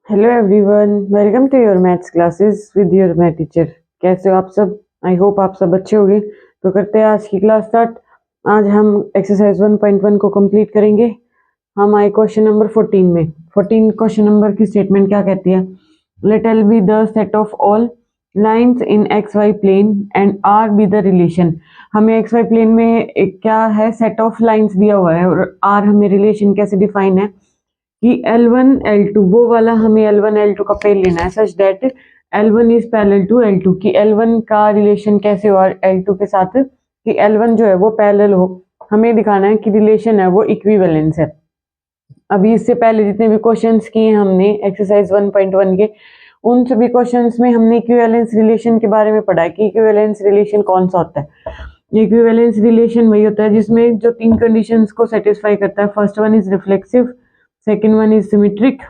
Hello everyone, welcome to your maths classes with your math teacher. कैसे हो आप सब? आई होप आप सब अच्छे होंगे। तो करते हैं आज की क्लास स्टार्ट। आज हम एक्सरसाइज 1.1 को कंप्लीट करेंगे। हम आए क्वेश्चन नंबर 14 में। 14 क्वेश्चन नंबर की स्टेटमेंट क्या कहती है? Let L be the set of all lines in X Y plane and R be the relation. हमें एक्स वाई प्लेन में एक क्या है, सेट ऑफ लाइन्स दिया हुआ है और आर हमें रिलेशन कैसे डिफाइन है कि L1 L2 वो वाला हमें L1 L2 का पेयर लेना है such that L1 is parallel to L2 कि L1 का रिलेशन कैसे हो L2 के साथ कि L1 जो है वो पैरेलल हो। हमें दिखाना है कि रिलेशन है वो इक्विवेलेंस है। अभी इससे पहले जितने भी क्वेश्चंस किए हमने एक्सरसाइज 1.1 के, उन सभी क्वेश्चंस में हमने इक्विवेलेंस रिलेशन के बारे में पढ़ा है कि इक्विवेलेंस रिलेशन कौन सा होता है। इक्विवेलेंस रिलेशन वही होता है जिसमें जो तीन कंडीशंस को सेटिस्फाई करता है। First one is reflexive, second one is symmetric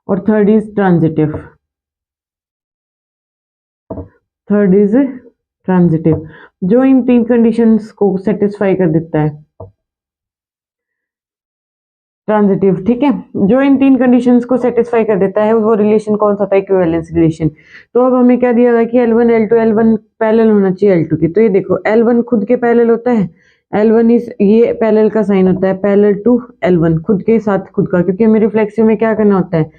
और थर्ड इज ट्रांजिटिव। जो इन तीन कंडीशंस को सेटिस्फाई कर देता है, ट्रांजिटिव। ठीक है, जो इन तीन कंडीशंस को सेटिस्फाई कर देता है वो रिलेशन कौन सा होता है? Equivalence relation. तो अब हमें क्या दिया हुआ है कि L1 L2 L1 पैरेलल होना चाहिए L2 के। तो ये देखो L1 खुद के पैरेलल होता है। L1 इस ये पैरेलल का साइन होता है, पैरेलल टू L1 खुद के साथ खुद का, क्योंकि हमें रिफ्लेक्सिव में क्या करना होता है,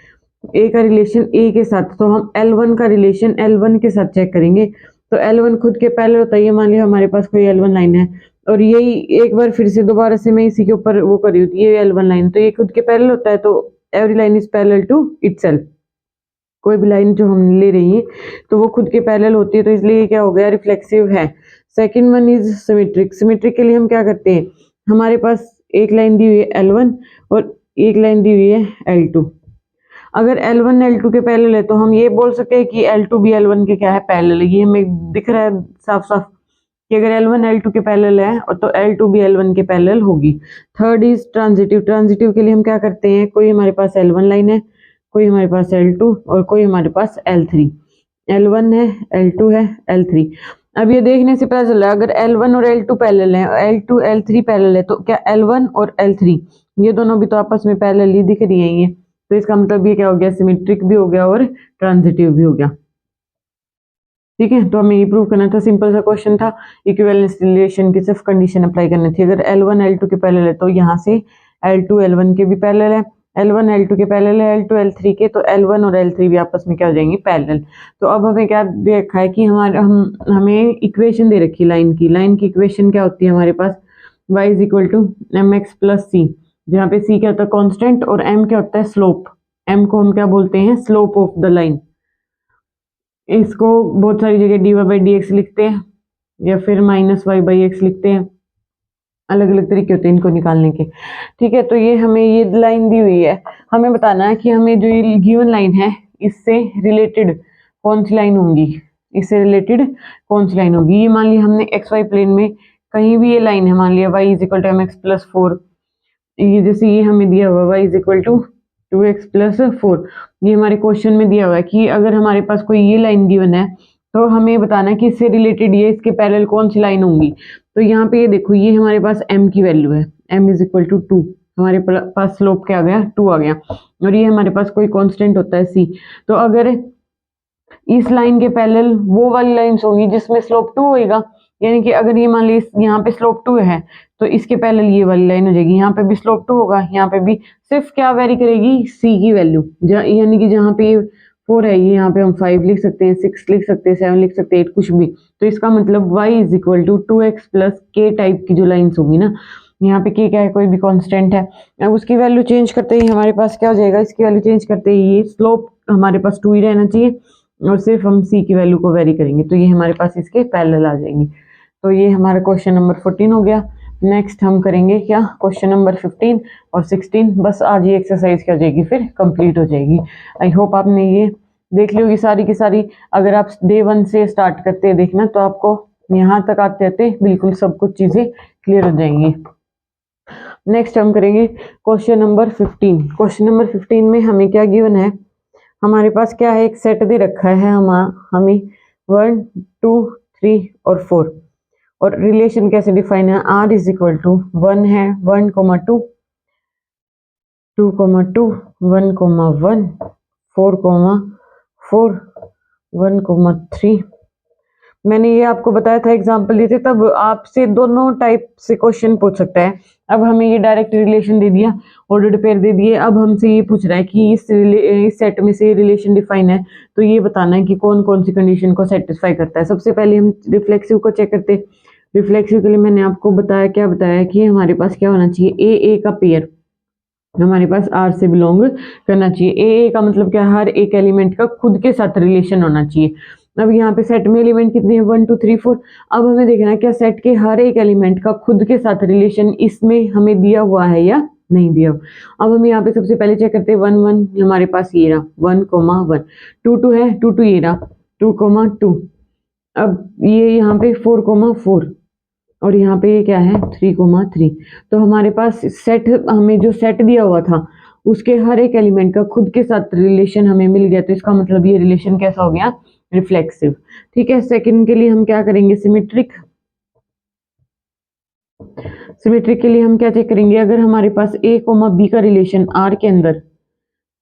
ए का रिलेशन ए के साथ। तो हम L1 का रिलेशन L1 के साथ चेक करेंगे। तो L1 खुद के पैरेलल होता है। ये मान लिया हमारे पास कोई L1 लाइन है और यही एक बार फिर से दोबारा से मैं इसी के ऊपर वो कर रही हूँ, ये L1 लाइन, तो ये खुद के पैरेलल होता है। तो every line is parallel to itself. कोई भी लाइन जो हम ले रही है तो वो खुद के पैरेलल होती है, तो इसलिए ये क्या हो गया, रिफ्लेक्सिव है। Second one is symmetric. Symmetric के लिए हम क्या करते हैं, हमारे पास एक लाइन दी हुई है L1 और एक लाइन दी हुई है L2। अगर L1 L2 के पैरेलल है तो हम ये बोल सकते हैं कि L2 भी L1 के क्या है, पैरेलल है। ये हमें दिख रहा है साफ साफ कि अगर L1 L2 के पैरेलल है और तो L2 भी L1 के पैरेलल होगी। Third is transitive. ट्रांजिटिव के लिए हम क्या करते हैं, कोई हमारे पास L1 लाइन है, कोई हमारे पास L2 और कोई हमारे पास L3। L1 है, L2 है, L3। अब ये देखने से पता चला अगर L1 और L2 पैरेलल है, L2 L3 पैरेलल है, तो क्या L1 और L3 ये दोनों भी तो आपस में पैरेलल ही दिख रही है ये। तो इसका मतलब ये क्या हो गया, सिमेट्रिक भी हो गया और ट्रांजिटिव भी हो गया। ठीक है, तो हमें ये प्रूव करना था, सिंपल सा क्वेश्चन था। इक्विवेलेंस रिलेशन की सिर्फ कंडीशन अप्लाई करनी थी। अगर L1 L2 के पैरेलल है तो यहाँ से L2 L1 के भी पैरेलल है, L1 L2 के पैरेलल है L2 L3 के, तो L1 और L3 भी आपस में क्या हो जाएंगे, पैरेलल। तो अब हमें क्या दे रखा है कि हमें इक्वेशन दे रखी है लाइन की इक्वेशन क्या होती है हमारे पास, y is equal to mx plus c, जहाँ पे c क्या होता है, कॉन्स्टेंट, और m क्या होता है, स्लोप। m को हम क्या बोलते हैं, स्लोप ऑफ द लाइन। इसको बहुत सारी जगह dy बाई डी एक्स लिखते हैं या फिर माइनस वाई बाई एक्स लिखते हैं, अलग अलग तरीके होते हैं इनको निकालने के। ठीक है, तो ये हमें ये लाइन दी हुई है, हमें बताना है कि हमें जो ये गिवन लाइन है इससे रिलेटेड कौन सी लाइन होंगी, इससे रिलेटेड कौन सी लाइन होगी। ये मान लिया हमने एक्स वाई प्लेन में कहीं भी ये लाइन है, मान लिया y is equal to M X plus 4, ये जैसे ये हमें दिया हुआ y is equal to 2x plus 4, ये हमारे क्वेश्चन में दिया हुआ है कि अगर हमारे पास कोई ये लाइन गिवन है तो हमें बताना है कि इससे रिलेटेड ये इसके पैरेलल कौन सी लाइन होंगी। तो यहाँ पे ये देखो, ये हमारे पास m की वैल्यू है, m इज इक्वल टू 2, हमारे पास स्लोप क्या आ गया, 2 आ गया, और ये हमारे पास कोई कांस्टेंट होता है c। तो अगर इस लाइन के पैरेलल वो वाली लाइंस होंगी जिसमें स्लोप 2 होएगा, यानी कि अगर ये मान ली यहाँ पे स्लोप 2 है तो इसके पैरेलल ये वाली लाइन हो जाएगी, यहाँ पे भी स्लोप 2 होगा, यहाँ पे भी। सिर्फ क्या वेरी करेगी, c की वैल्यू, यानी कि जहाँ पे 4 है ये यहाँ पे हम 5 लिख सकते हैं, 6 लिख सकते हैं, 7 लिख सकते हैं, 8 कुछ भी। तो इसका मतलब y is equal to 2x plus k type की जो लाइन्स होगी ना, यहाँ पे k क्या है, कोई भी कांस्टेंट है। अब उसकी वैल्यू चेंज करते ही हमारे पास क्या हो जाएगा, इसकी वैल्यू चेंज करते ही ये स्लोप हमारे पास 2 ही रहना चाहिए और सिर्फ हम c की वैल्यू को वेरी करेंगे, तो ये हमारे पास इसके पैरेलल आ जाएंगे। तो ये हमारा क्वेश्चन नंबर 14 हो गया। नेक्स्ट हम करेंगे क्या, क्वेश्चन नंबर 15 और 16। बस आज ये एक्सरसाइज क्या हो जाएगी, फिर कंप्लीट हो जाएगी। आई होप आपने ये देख ली होगी सारी की सारी। अगर आप डे 1 से स्टार्ट करते हैं देखना तो आपको यहाँ तक आते आते बिल्कुल सब कुछ चीजें क्लियर हो जाएंगी। नेक्स्ट हम करेंगे क्वेश्चन नंबर 15। क्वेश्चन नंबर 15 में हमें क्या गिवन है, हमारे पास क्या है, एक सेट दे रखा है हमें 1 2 3 और 4, और रिलेशन कैसे डिफाइन है, r इज इक्वल टू 1 है 1 2 2,2, 1,1, 4,4, 1,3। मैंने ये आपको बताया था एग्जाम्पल दिए थे, तब आपसे दोनों टाइप से क्वेश्चन पूछ सकता है। अब हमें ये डायरेक्ट रिलेशन दे दिया, ऑर्डर्ड पेयर दे दिए, अब हमसे ये पूछ रहा है कि इस सेट में से रिलेशन डिफाइन है, तो ये बताना है कि कौन कौन सी कंडीशन को सेटिस्फाई करता है। सबसे पहले हम रिफ्लेक्सिव को चेक करते हैं। रिफ्लेक्सिव के लिए मैंने आपको बताया, क्या बताया कि हमारे पास क्या होना चाहिए, ए का पेयर हमारे पास आर से बिलोंग करना चाहिए। ए का मतलब क्या, हर एक एलिमेंट का खुद के साथ रिलेशन होना चाहिए। अब यहाँ पे सेट में एलिमेंट कितने हैं, 1 2 3 4। अब हमें देखना है क्या सेट के हर एक एलिमेंट का खुद के साथ रिलेशन इसमें हमें दिया हुआ है या नहीं दिया। अब हम यहाँ पे सबसे पहले चेक करते हैं 1 1 हमारे पास ये रहा 1,1, 2 2 है 2 2 ये रहा 2,2। अब ये यहाँ पे 4,4 और यहाँ पे ये क्या है 3,3। तो हमारे पास सेट, हमें जो सेट दिया हुआ था उसके हर एक एलिमेंट का खुद के साथ रिलेशन हमें मिल गया, तो इसका मतलब ये रिलेशन कैसा हो गया, रिफ्लेक्सिव। ठीक है, सेकंड के लिए हम क्या करेंगे, सिमेट्रिक। सिमेट्रिक के लिए हम क्या चेक करेंगे, अगर हमारे पास ए कोमा बी का रिलेशन आर के अंदर,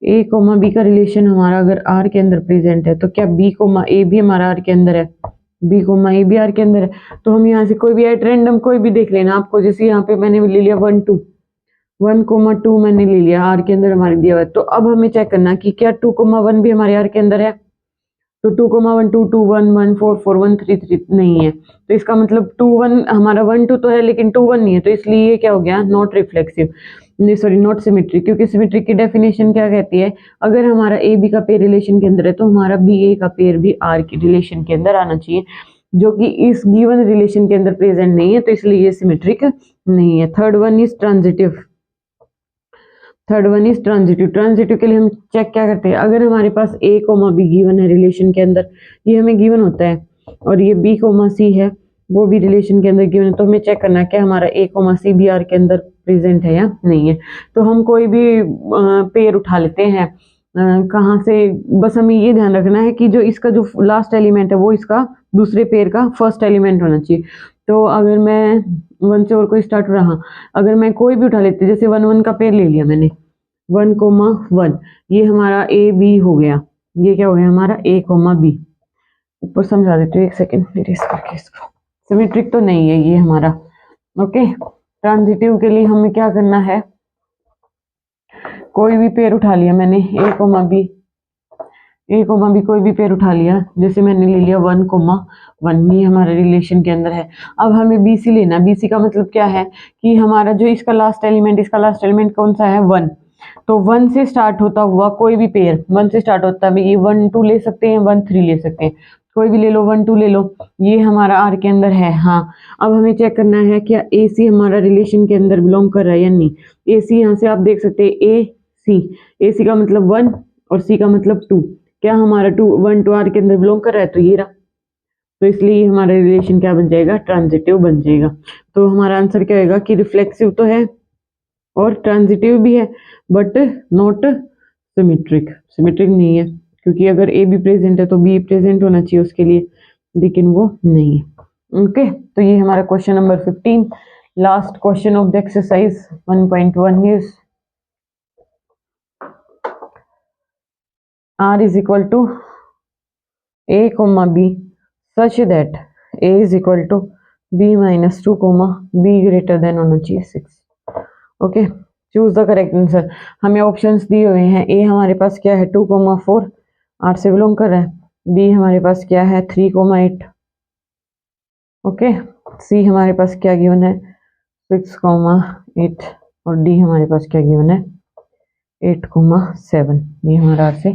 ए कोमा बी का रिलेशन हमारा अगर आर के अंदर प्रेजेंट है, तो क्या बी कोमा ए भी हमारा आर के अंदर है, बी कोमा ए भी आर के अंदर है। तो हम यहाँ से कोई भी एट रैंडम कोई भी देख लेना आपको, जैसे यहाँ पे मैंने ले लिया 1 2, 1,2 मैंने ले लिया, आर के अंदर हमारे दिया हुआ है। तो अब हमें चेक करना कि क्या 2,1 भी हमारे आर के अंदर है। तो 2,1 2 2 1 1 4 4 1 3 3 नहीं है, तो इसका मतलब 2 1 हमारा 1 2 तो है लेकिन 2 1 नहीं है, तो इसलिए ये क्या हो गया, नॉट रिफ्लेक्सिव, नहीं सॉरी नॉट सिमेट्रिक। क्योंकि सिमेट्रिक की डेफिनेशन क्या कहती है, अगर हमारा ए बी का पेयर रिलेशन के अंदर है तो हमारा बी ए का पेयर भी आर के रिलेशन के अंदर आना चाहिए, जो कि इस गिवन रिलेशन के अंदर प्रेजेंट नहीं है, तो इसलिए ये सिमेट्रिक नहीं है। Third one is transitive. Third one is transitive. Transitive के लिए हम चेक क्या करते हैं, अगर हमारे पास ए कोमा बी गिवन है रिलेशन के अंदर, ये हमें गिवन होता है, और ये बी कोमा सी है वो भी रिलेशन के अंदर गिवन है, तो हमें चेक करना है कि हमारा ए कोमा सी भी आर के अंदर प्रेजेंट है या नहीं है। तो हम कोई भी पेयर उठा लेते हैं, कहाँ से, बस हमें ये ध्यान रखना है कि जो इसका जो लास्ट एलिमेंट है वो इसका दूसरे पेयर का फर्स्ट एलिमेंट होना चाहिए। तो अगर मैं 1 से और कोई स्टार्ट रहा, अगर मैं कोई भी उठा लेती, जैसे 1 1 का पेयर ले लिया मैंने 1,1, ये हमारा ए बी हो गया, ये क्या हो गया हमारा ए कोमा बी। ऊपर समझा देते हो, एक सेकेंड मेरे करके इसको। सिमेट्रिक तो नहीं है ये हमारा। ओके, ट्रांजिटिव के लिए हमें क्या करना है, कोई भी पेयर उठा लिया मैंने ए कोमा बी, ए कोमा बी कोई भी पेयर उठा लिया, जैसे मैंने ले लिया 1,1, ये हमारे रिलेशन के अंदर है। अब हमें बी सी लेना, बी सी का मतलब क्या है कि हमारा जो इसका लास्ट एलिमेंट कौन सा है 1, तो 1 से स्टार्ट होता हुआ कोई भी पेयर 1 से स्टार्ट होता है, ये 1 2 ले सकते हैं, 1 3 ले सकते हैं, कोई भी ले लो, 1 2 ले लो, ये हमारा आर के अंदर है। हाँ, अब हमें चेक करना है क्या ए सी हमारा रिलेशन के अंदर बिलोंग कर रहा है या नहीं। ए सी यहाँ से आप देख सकते हैं, ए सी का मतलब 1 और सी का मतलब 2, क्या हमारा 1 2 आर के अंदर बिलोंग कर रहा है, तो ये रहा, तो इसलिए हमारा रिलेशन क्या बन जाएगा, ट्रांजिटिव बन जाएगा। तो हमारा आंसर क्या होगा कि रिफ्लेक्सिव तो है और ट्रांजिटिव भी है, बट नॉट सिमेट्रिक। सिमेट्रिक नहीं है, क्योंकि अगर ए भी प्रेजेंट है तो बी प्रेजेंट होना चाहिए उसके लिए, लेकिन वो नहीं है। ओके, तो ये हमारा question number 15, last question of the exercise 1.1 is R is equal to A comma B such that A is equal to B minus 2 comma B greater than होना चाहिए 6। Okay, choose the correct answer. हमें options दिए हुए हैं, ए हमारे पास क्या है 2,4 R से बिलोंग कर रहा है, बी हमारे पास क्या है 3,8, ओके, सी हमारे पास क्या गिवन है 6,8 और डी हमारे पास क्या गिवन है 8,7। ये हमारा आर से।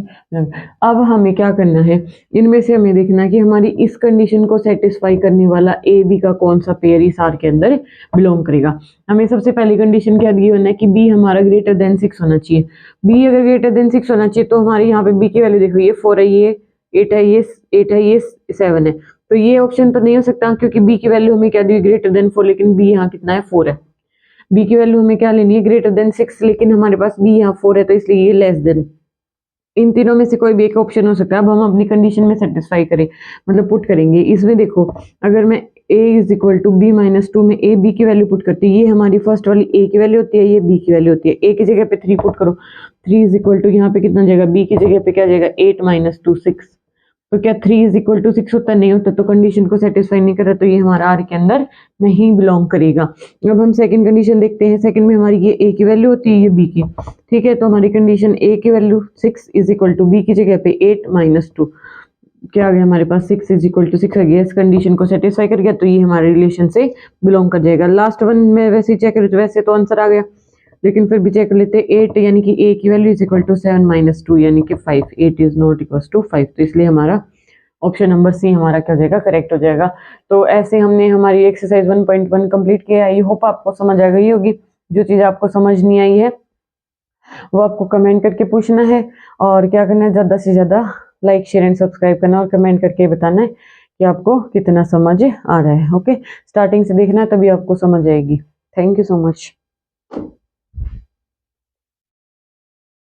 अब हमें क्या करना है, इनमें से हमें देखना है कि हमारी इस कंडीशन को सेटिस्फाई करने वाला ए बी का कौन सा पेयर इस आर के अंदर बिलोंग करेगा। हमें सबसे पहली कंडीशन क्या दी है कि बी हमारा ग्रेटर देन 6 होना चाहिए। बी अगर ग्रेटर देन 6 होना चाहिए तो हमारे यहाँ पे बी की वैल्यू देखो, ये 4 है, ये 8 है, ये 8 है, ये 7 है, तो ये ऑप्शन तो नहीं हो सकता क्योंकि बी की वैल्यू हमें क्या दी ग्रेटर देन 4, लेकिन बी यहाँ कितना है 4 है। बी की वैल्यू हमें क्या लेनी है ग्रेटर देन 6, लेकिन हमारे पास बी यहाँ 4 है, तो इसलिए ये लेस देन। इन तीनों में से कोई भी एक ऑप्शन हो सकता है। अब हम अपनी कंडीशन में सेटिस्फाई करें, मतलब पुट करेंगे। इसमें देखो, अगर मैं a is equal to b minus 2 में a b की वैल्यू पुट करती है, ये हमारी फर्स्ट वाली a की वैल्यू होती है, ये b की वैल्यू होती है। a की जगह पे 3 पुट करो, 3 इज इक्वल टू यहाँ पे कितना जाएगा, b की जगह पे क्या जाएगा, 8 माइनस 2 6। तो क्या 3 इज इक्वल टू 6 होता, नहीं होता, तो कंडीशन को सेटिस्फाई नहीं कर रहा, तो ये हमारा आर के अंदर नहीं बिलोंग करेगा। अब हम सेकंड कंडीशन देखते हैं। सेकंड में हमारी ये a की वैल्यू होती है, ये b की, ठीक है। तो हमारी कंडीशन a की value 6 is equal to b की जगह पे 8 माइनस 2, क्या आ गया हमारे पास, 6 इज इक्वल टू 6 आ गया। इस कंडीशन को सेटिस्फाई कर गया, तो ये हमारे रिलेशन से बिलोंग कर जाएगा। लास्ट वन में वैसे ही चेक करें तो वैसे तो आंसर आ गया, लेकिन फिर भी चेक कर लेते हैं। 8 यानी कि a की value is equal to 7 minus 2 यानी कि 5, 8 इज नॉट इक्वल टू 5, तो इसलिए हमारा ऑप्शन नंबर सी हमारा क्या हो जाएगा, करेक्ट हो जाएगा। तो ऐसे हमने हमारी एक्सरसाइज 1.1 कंप्लीट किया। आई होप आपको समझ आ गई होगी। जो चीज़ आपको समझ नहीं आई है वो आपको कमेंट करके पूछना है, और क्या करना है, ज़्यादा से ज़्यादा लाइक शेयर एंड सब्सक्राइब करना, और कमेंट करके बताना है कि आपको कितना समझ आ रहा है। ओके, स्टार्टिंग से देखना है तभी आपको समझ आएगी। Thank you so much.